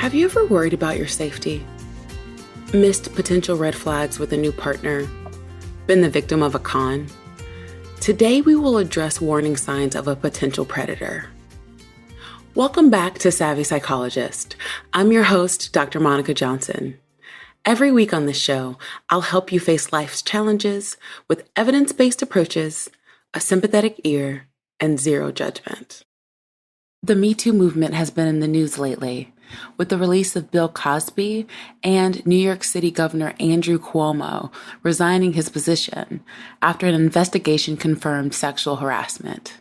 Have you ever worried about your safety? Missed potential red flags with a new partner? Been the victim of a con? Today we will address warning signs of a potential predator. Welcome back to Savvy Psychologist. I'm your host, Dr. Monica Johnson. Every week on this show, I'll help you face life's challenges with evidence-based approaches, a sympathetic ear, and zero judgment. The Me Too movement has been in the news lately, with the release of Bill Cosby and New York City Governor Andrew Cuomo resigning his position after an investigation confirmed sexual harassment.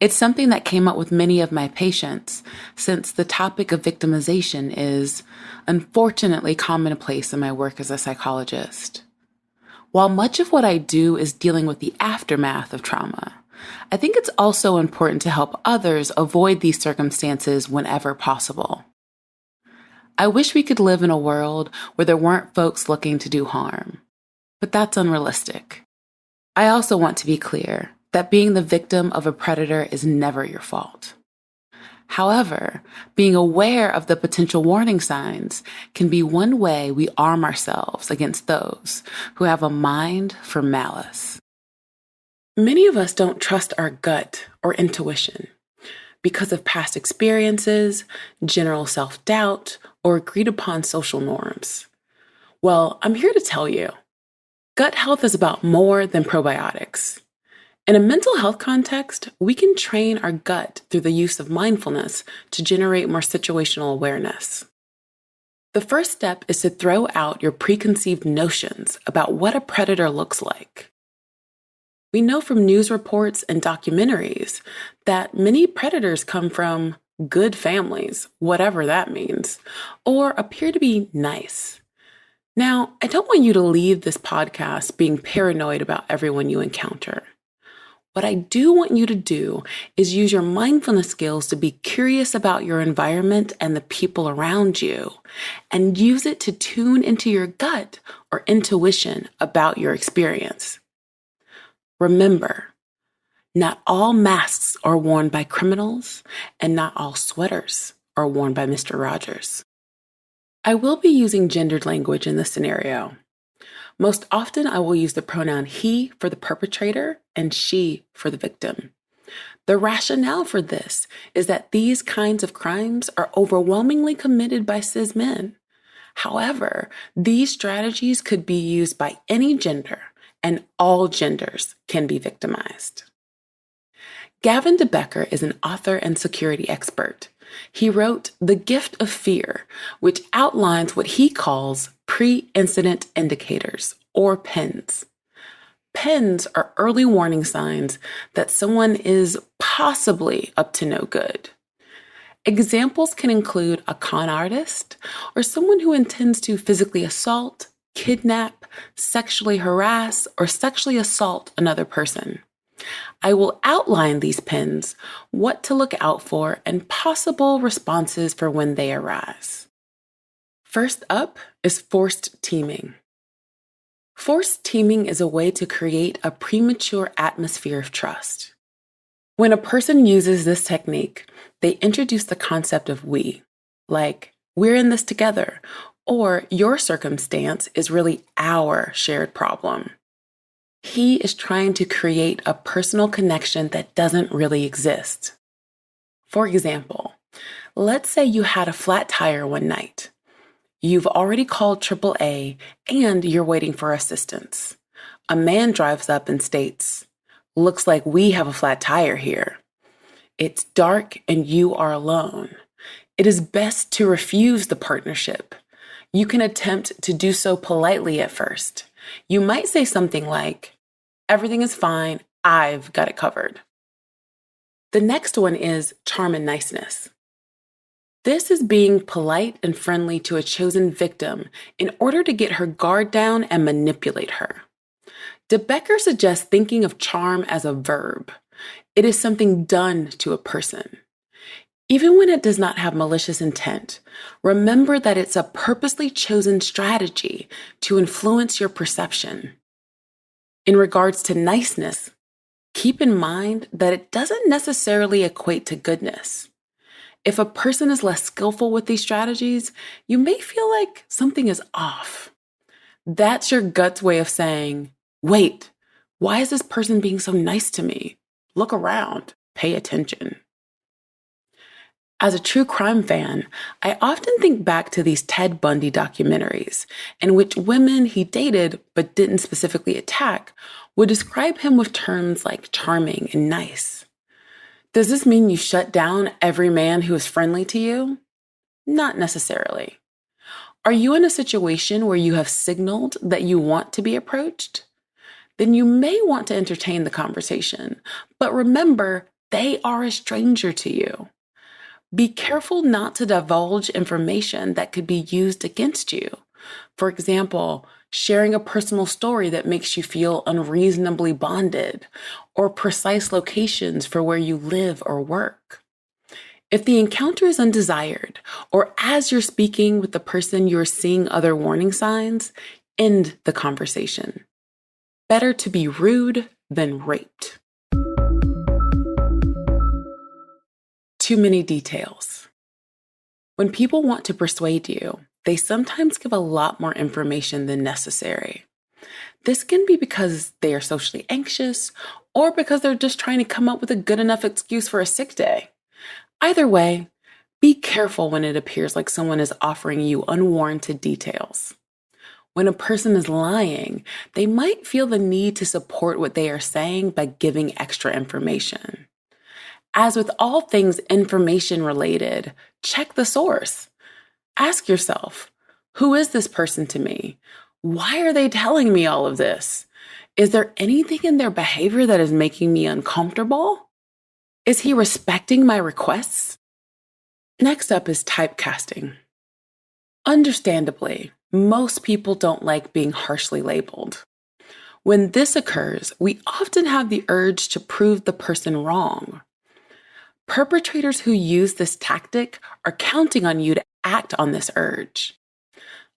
It's something that came up with many of my patients, since the topic of victimization is, unfortunately, commonplace in my work as a psychologist. While much of what I do is dealing with the aftermath of trauma, I think it's also important to help others avoid these circumstances whenever possible. I wish we could live in a world where there weren't folks looking to do harm, but that's unrealistic. I also want to be clear that being the victim of a predator is never your fault. However, being aware of the potential warning signs can be one way we arm ourselves against those who have a mind for malice. Many of us don't trust our gut or intuition because of past experiences, general self-doubt, or agreed upon social norms. Well, I'm here to tell you, gut health is about more than probiotics. In a mental health context, we can train our gut through the use of mindfulness to generate more situational awareness. The first step is to throw out your preconceived notions about what a predator looks like. We know from news reports and documentaries that many predators come from good families, whatever that means, or appear to be nice. Now, I don't want you to leave this podcast being paranoid about everyone you encounter. What I do want you to do is use your mindfulness skills to be curious about your environment and the people around you, and use it to tune into your gut or intuition about your experience. Remember, not all masks are worn by criminals, and not all sweaters are worn by Mr. Rogers. I will be using gendered language in this scenario. Most often, I will use the pronoun he for the perpetrator and she for the victim. The rationale for this is that these kinds of crimes are overwhelmingly committed by cis men. However, these strategies could be used by any gender, and all genders can be victimized. Gavin DeBecker is an author and security expert. He wrote The Gift of Fear, which outlines what he calls pre-incident indicators, or PINs. PINs are early warning signs that someone is possibly up to no good. Examples can include a con artist or someone who intends to physically assault, kidnap, sexually harass, or sexually assault another person. I will outline these PINs, what to look out for, and possible responses for when they arise. First up is forced teaming. Forced teaming is a way to create a premature atmosphere of trust. When a person uses this technique, they introduce the concept of we, like, we're in this together, or your circumstance is really our shared problem. He is trying to create a personal connection that doesn't really exist. For example, let's say you had a flat tire one night. You've already called AAA and you're waiting for assistance. A man drives up and states, "Looks like we have a flat tire here." It's dark and you are alone. It is best to refuse the partnership. You can attempt to do so politely at first. You might say something like, "Everything is fine, I've got it covered." The next one is charm and niceness. This is being polite and friendly to a chosen victim in order to get her guard down and manipulate her. DeBecker suggests thinking of charm as a verb. It is something done to a person. Even when it does not have malicious intent, remember that it's a purposely chosen strategy to influence your perception. In regards to niceness, keep in mind that it doesn't necessarily equate to goodness. If a person is less skillful with these strategies, you may feel like something is off. That's your gut's way of saying, wait, why is this person being so nice to me? Look around, pay attention. As a true crime fan, I often think back to these Ted Bundy documentaries, in which women he dated but didn't specifically attack would describe him with terms like charming and nice. Does this mean you shut down every man who is friendly to you? Not necessarily. Are you in a situation where you have signaled that you want to be approached? Then you may want to entertain the conversation, but remember, they are a stranger to you. Be careful not to divulge information that could be used against you. For example, sharing a personal story that makes you feel unreasonably bonded, or precise locations for where you live or work. If the encounter is undesired, or as you're speaking with the person you're seeing other warning signs, end the conversation. Better to be rude than raped. Too many details. When people want to persuade you, they sometimes give a lot more information than necessary. This can be because they are socially anxious or because they're just trying to come up with a good enough excuse for a sick day. Either way, be careful when it appears like someone is offering you unwarranted details. When a person is lying, they might feel the need to support what they are saying by giving extra information. As with all things information related, check the source. Ask yourself, who is this person to me? Why are they telling me all of this? Is there anything in their behavior that is making me uncomfortable? Is he respecting my requests? Next up is typecasting. Understandably, most people don't like being harshly labeled. When this occurs, we often have the urge to prove the person wrong. Perpetrators who use this tactic are counting on you to act on this urge.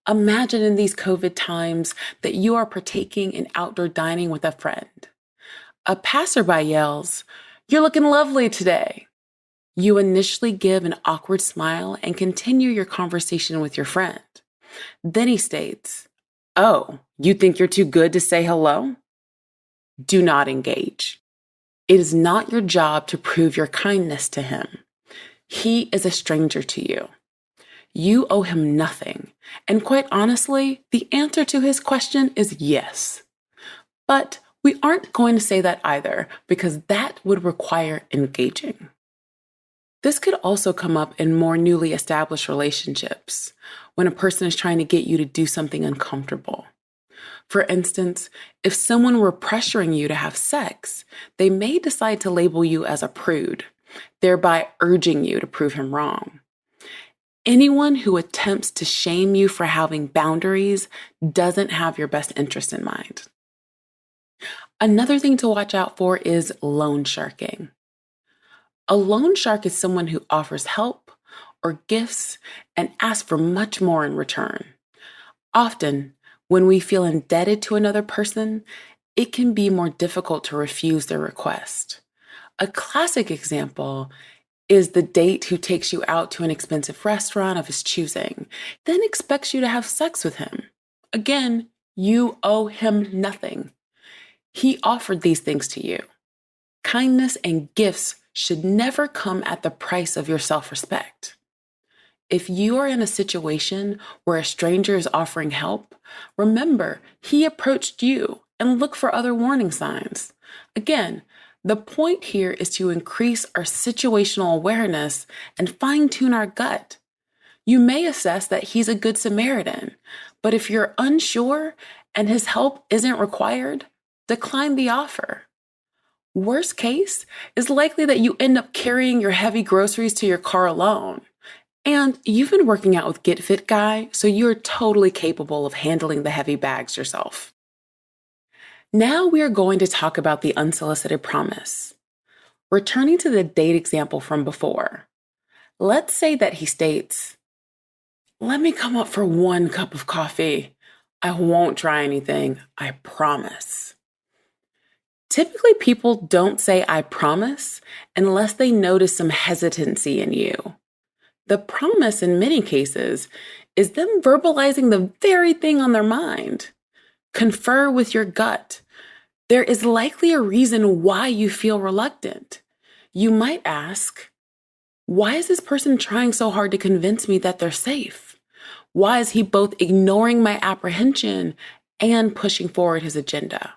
Imagine in these COVID times that you are partaking in outdoor dining with a friend. A passerby yells, "You're looking lovely today." You initially give an awkward smile and continue your conversation with your friend. Then he states, "Oh, you think you're too good to say hello?" Do not engage. It is not your job to prove your kindness to him. He is a stranger to you. You owe him nothing. And quite honestly, the answer to his question is yes. But we aren't going to say that either, because that would require engaging. This could also come up in more newly established relationships, when a person is trying to get you to do something uncomfortable. For instance, if someone were pressuring you to have sex, they may decide to label you as a prude, thereby urging you to prove him wrong. Anyone who attempts to shame you for having boundaries doesn't have your best interest in mind. Another thing to watch out for is loan sharking. A loan shark is someone who offers help or gifts and asks for much more in return. Often, when we feel indebted to another person, it can be more difficult to refuse their request. A classic example is the date who takes you out to an expensive restaurant of his choosing, then expects you to have sex with him. Again, you owe him nothing. He offered these things to you. Kindness and gifts should never come at the price of your self-respect. If you are in a situation where a stranger is offering help, remember he approached you and look for other warning signs. Again, the point here is to increase our situational awareness and fine-tune our gut. You may assess that he's a good Samaritan, but if you're unsure and his help isn't required, decline the offer. Worst case is likely that you end up carrying your heavy groceries to your car alone. And you've been working out with Get Fit Guy, so you're totally capable of handling the heavy bags yourself. Now we are going to talk about the unsolicited promise. Returning to the date example from before, let's say that he states, "Let me come up for 1 cup of coffee. I won't try anything, I promise." Typically, people don't say "I promise" unless they notice some hesitancy in you. The promise in many cases is them verbalizing the very thing on their mind. Confer with your gut. There is likely a reason why you feel reluctant. You might ask, why is this person trying so hard to convince me that they're safe? Why is he both ignoring my apprehension and pushing forward his agenda?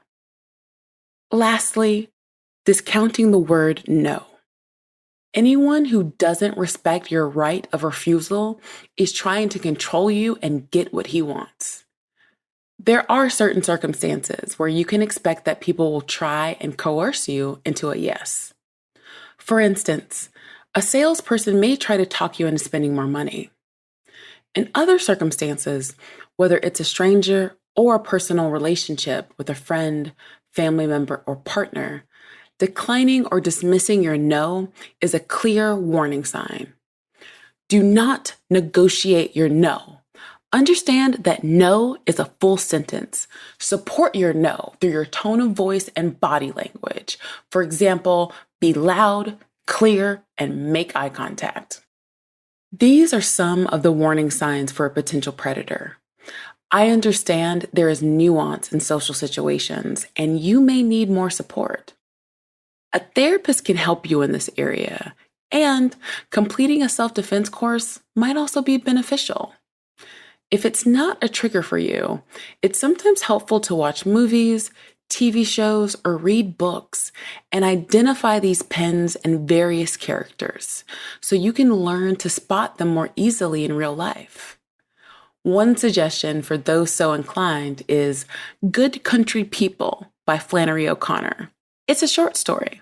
Lastly, discounting the word no. Anyone who doesn't respect your right of refusal is trying to control you and get what he wants. There are certain circumstances where you can expect that people will try and coerce you into a yes. For instance, a salesperson may try to talk you into spending more money. In other circumstances, whether it's a stranger or a personal relationship with a friend, family member, or partner, declining or dismissing your no is a clear warning sign. Do not negotiate your no. Understand that no is a full sentence. Support your no through your tone of voice and body language. For example, be loud, clear, and make eye contact. These are some of the warning signs for a potential predator. I understand there is nuance in social situations, and you may need more support. A therapist can help you in this area, and completing a self-defense course might also be beneficial. If it's not a trigger for you, it's sometimes helpful to watch movies, TV shows, or read books and identify these pens and various characters so you can learn to spot them more easily in real life. One suggestion for those so inclined is Good Country People by Flannery O'Connor. It's a short story.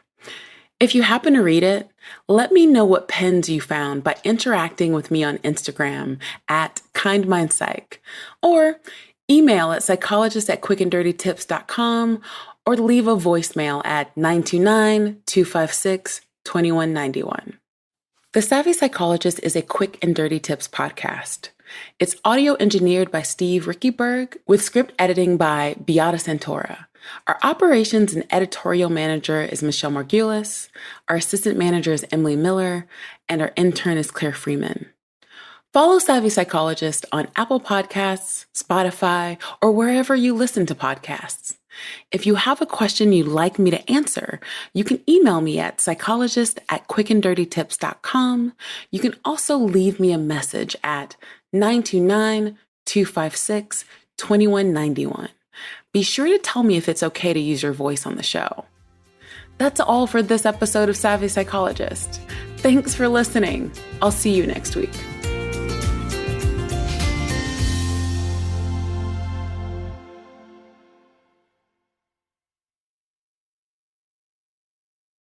If you happen to read it, let me know what pens you found by interacting with me on Instagram at kindmindpsych, or email at psychologist@quickanddirtytips.com, or leave a voicemail at 929-256-2191. The Savvy Psychologist is a Quick and Dirty Tips podcast. It's audio engineered by Steve Rickyberg with script editing by Beata Santora. Our operations and editorial manager is Michelle Margulis. Our assistant manager is Emily Miller, and our intern is Claire Freeman. Follow Savvy Psychologist on Apple Podcasts, Spotify, or wherever you listen to podcasts. If you have a question you'd like me to answer, you can email me at psychologist@quickanddirtytips.com. You can also leave me a message at 929-256-2191. Be sure to tell me if it's okay to use your voice on the show. That's all for this episode of Savvy Psychologist. Thanks for listening. I'll see you next week.